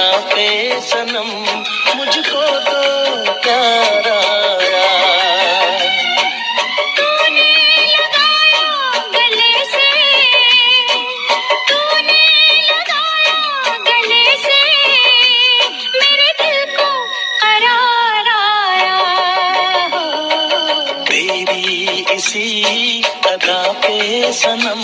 अदा पे सनम मुझको तो प्यार आया। तूने लगाया गले से, तूने लगाया गले से, मेरे दिल को करार आया हो। तेरी इसी अदा पे सनम